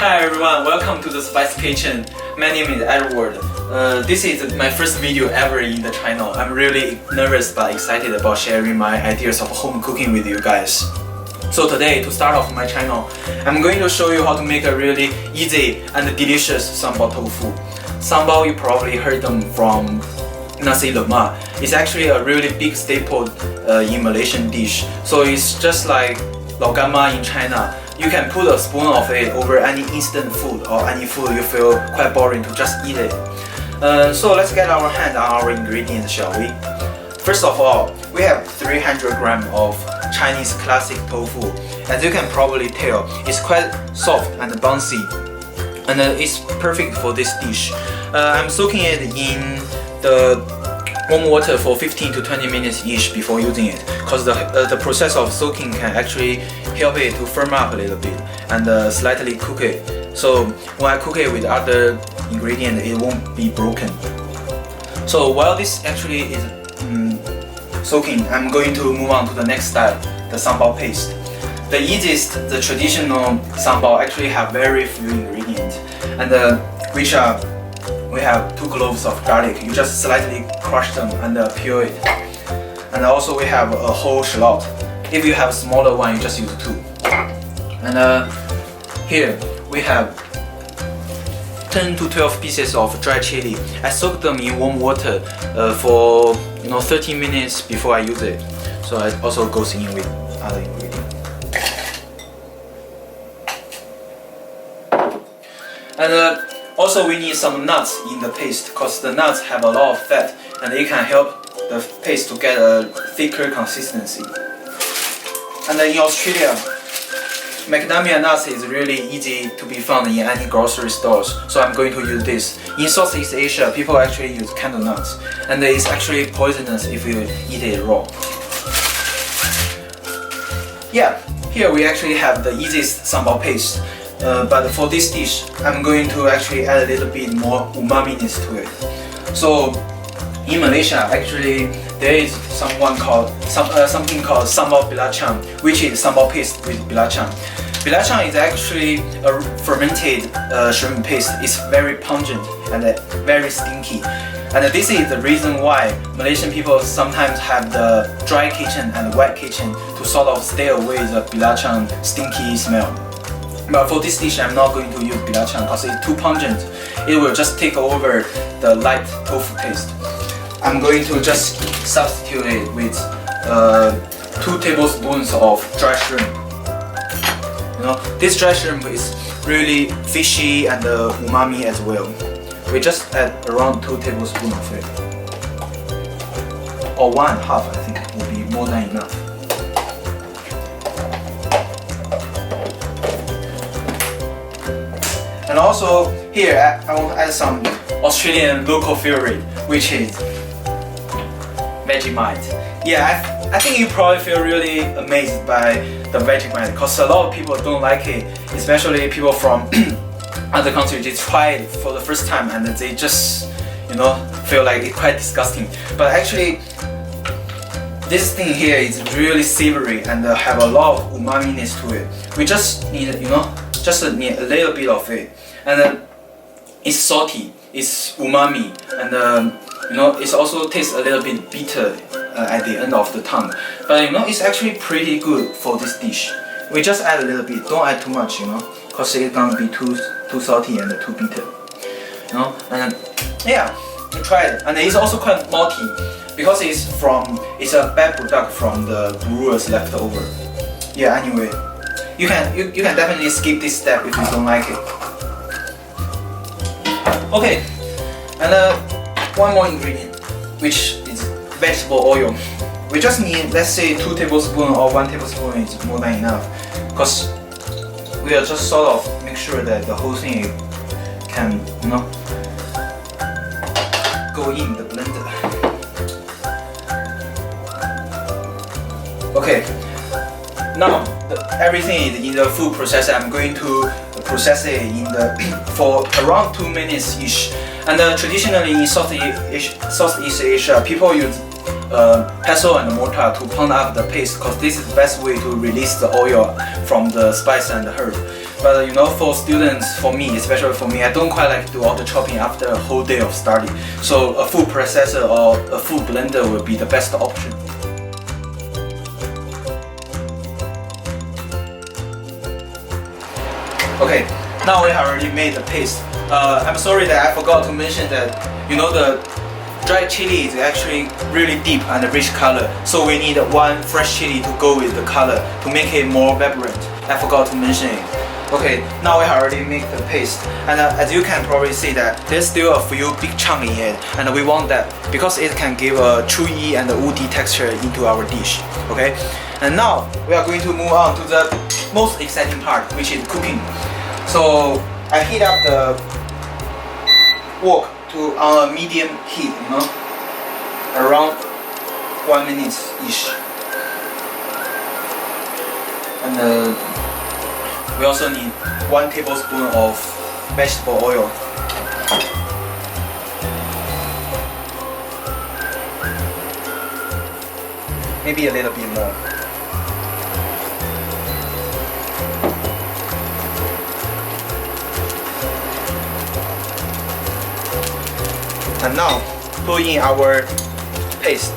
Hi everyone, welcome to the Spice Kitchen. My name is Edward. This is my first video ever in the channel. I'm really nervous but excited about sharing my ideas of home cooking with you guys. So today, to start off my channel, I'm going to show you how to make a really easy and delicious sambal tofu. Sambal, you probably heard them from nasi lemak. It's actually a really big staple in Malaysian dish. So it's just like lao gan ma in China. You can put a spoon of it over any instant food or any food you feel quite boring to just eat it. So let's get our hands on our ingredients, shall we? First of all, we have 300 grams of Chinese classic tofu. As you can probably tell, it's quite soft and bouncy, and it's perfect for this dish. I'm soaking it in the warm water for 15 to 20 minutes each before using it, because the process of soaking can actually help it to firm up a little bit and slightly cook it. So when I cook it with other ingredients, it won't be broken. So while this actually is soaking, I'm going to move on to the next step, the sambal paste. The easiest, the traditional sambal actually have very few ingredients, and we have 2 cloves of garlic. You just slightly crush them and peel it. And also we have a whole shallot. If you have a smaller one, you just use 2. And here we have 10 to 12 pieces of dry chilli. I soak them in warm water for 30 minutes before I use it. So it also goes in with other ingredients. And also we need some nuts in the paste, because the nuts have a lot of fat and it can help the paste to get a thicker consistency. And in Australia, macadamia nuts is really easy to be found in any grocery stores, so I'm going to use this. In Southeast Asia, people actually use candle nuts, and it's actually poisonous if you eat it raw. Yeah, here we actually have the easiest sambal paste. But for this dish, I'm going to actually add a little bit more umami-ness to it. So in Malaysia, actually there is something called sambal belacan, which is sambal paste with belacan. Belacan is actually a fermented shrimp paste. It's very pungent and very stinky. And this is the reason why Malaysian people sometimes have the dry kitchen and wet kitchen to sort of stay away the belacan stinky smell. But for this dish, I'm not going to use belacan because it's too pungent. It will just take over the light tofu taste. I'm going to just substitute it with 2 tablespoons of dry shrimp. This dry shrimp is really fishy and umami as well. We just add around 2 tablespoons of it, or 1/2. I think will be more than enough. And also here I want to add some Australian local favorite, which is vegemite. Yeah, I think you probably feel really amazed by the vegemite, because a lot of people don't like it, especially people from other countries. They try it for the first time and they just feel like it's quite disgusting. But actually, this thing here is really savory and have a lot of umami-ness to it. We just need need a little bit of it, and it's salty, it's umami, and it also tastes a little bit bitter at the end of the tongue. But it's actually pretty good for this dish. We just add a little bit, don't add too much, because it's gonna be too salty and too bitter. And yeah, you try it, and it's also quite malty because it's a bad product from the brewers leftover. Yeah, anyway. You can definitely skip this step if you don't like it. Okay, and one more ingredient, which is vegetable oil. We just need, let's say, 2 tablespoons or 1 tablespoon is more than enough, because we are just sort of make sure that the whole thing can go in the blender. Okay. Now everything is in the food processor. I'm going to process it for around 2 minutes each. And traditionally in Southeast Asia, people use pestle and mortar to pound up the paste, because this is the best way to release the oil from the spice and the herb. But you know, for students, for me, especially for me, I don't quite like to do all the chopping after a whole day of study. So a food processor or a food blender will be the best option. Okay, now we have already made the paste. I'm sorry that I forgot to mention that, you know, the dried chili is actually really deep and rich color. So we need one fresh chili to go with the color to make it more vibrant. I forgot to mention it. Okay, now we have already made the paste. And as you can probably see that there's still a few big chunks in it. And we want that because it can give a chewy and woody texture into our dish. Okay, and now we are going to move on to the most exciting part, which is cooking. So I heat up the wok to on a medium heat, you know, around 1 minute ish. And we also need 1 tablespoon of vegetable oil. Maybe a little bit more. And now put in our paste.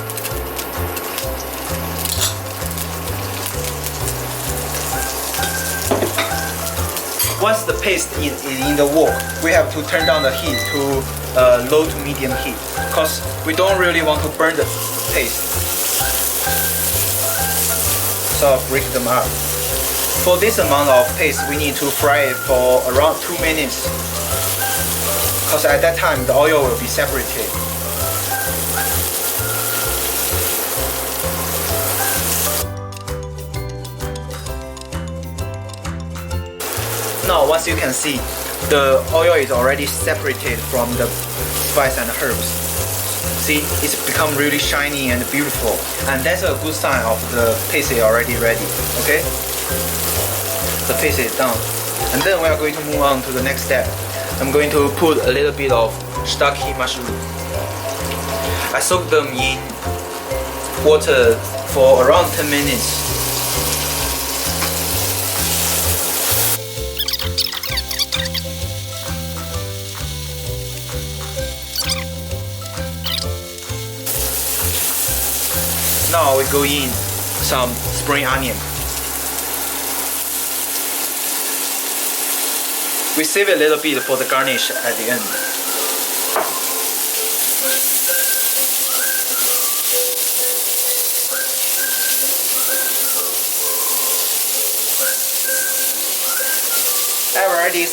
Once the paste is in the wok, we have to turn down the heat to low to medium heat because we don't really want to burn the paste. So break them up. For this amount of paste, we need to fry it for around 2 minutes. Because at that time the oil will be separated. Now once you can see, the oil is already separated from the spice and herbs. See, it's become really shiny and beautiful, and that's a good sign of the paste is already ready. Okay, the paste is done, and then we are going to move on to the next step. I'm going to put a little bit of shiitaki mushroom. I soak them in water for around 10 minutes. Now we go in some spring onion. We save a little bit for the garnish at the end. I've already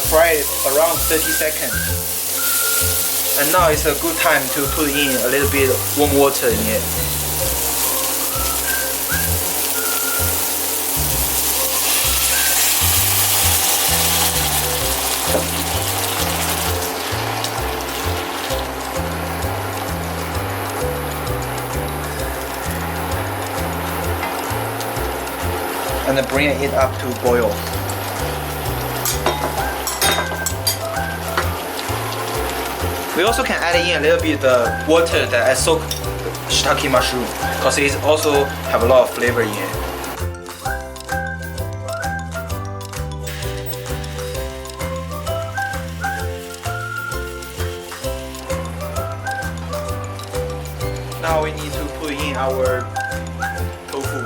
fried around 30 seconds. And now it's a good time to put in a little bit of warm water in it. And then bring it up to boil. We also can add in a little bit of water that I soak the shiitake mushroom because it also have a lot of flavor in it. Now we need to put in our tofu.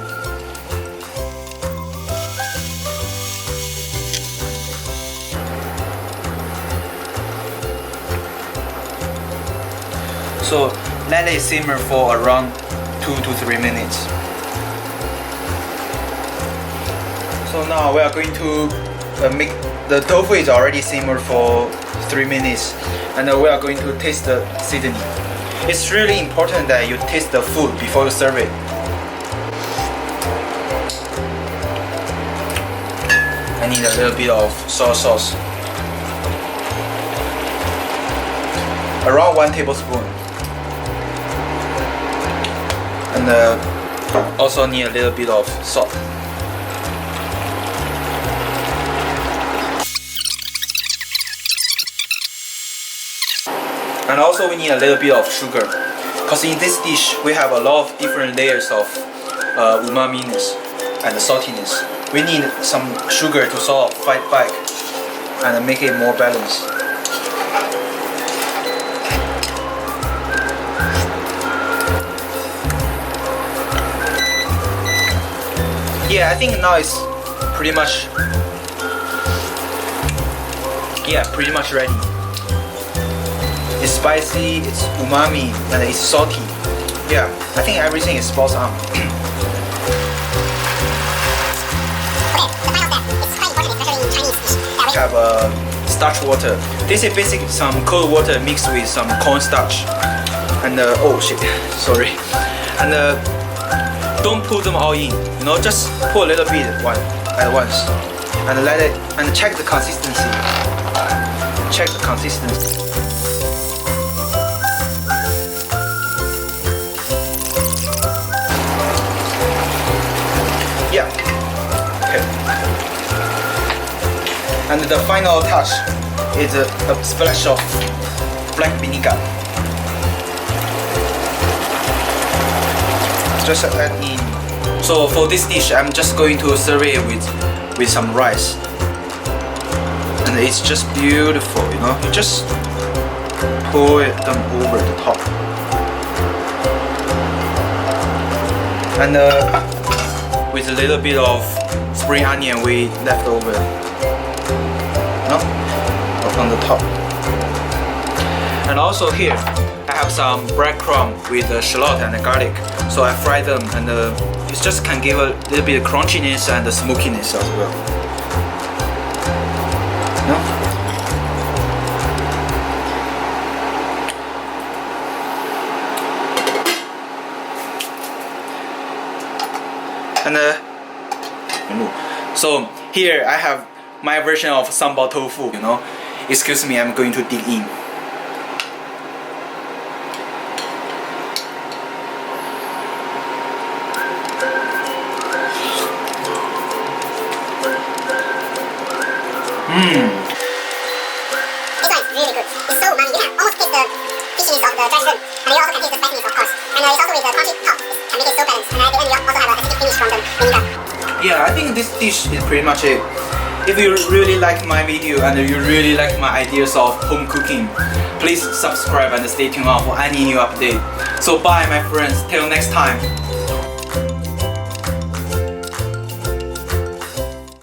So let it simmer for around 2 to 3 minutes. So now we are going to make the tofu is already simmered for 3 minutes, and we are going to taste the seasoning. It's really important that you taste the food before you serve it. I need a little bit of soy sauce. Around 1 tablespoon. And also need a little bit of salt. And also we need a little bit of sugar, because in this dish we have a lot of different layers of umami-ness and saltiness. we need some sugar to sort of fight back and make it more balanced. Yeah, I think now it's pretty much ready. It's spicy, it's umami, and it's salty. Yeah, I think everything is spot on. Have starch water. This is basically some cold water mixed with some cornstarch. And oh shit, sorry. And don't put them all in. You know, just put a little bit at once, and let it and check the consistency. Check the consistency. Yeah. Okay. And the final touch is a splash of black vinegar. Just add in. So for this dish, I'm just going to serve it with some rice, and it's just beautiful. You know, you just pour them over the top, and with a little bit of spring onion we left over, no, on the top. And also here, I have some breadcrumb with shallot and garlic. So I fry them, and it just can give a little bit of crunchiness and smokiness as well. No? And so here I have my version of sambal tofu. You know, excuse me, I'm going to dig in. This one is really good. It's so umami. You can almost taste the fishiness of the dry shrimp, and you also can taste the spiciness, of course. And it's also with the crunchy top, it can make it so balanced. And at the end, you also have an acidic finish from the vinegar. Yeah, I think this dish is pretty much it. If you really like my video and you really like my ideas of home cooking, please subscribe and stay tuned out for any new update. So bye my friends, till next time.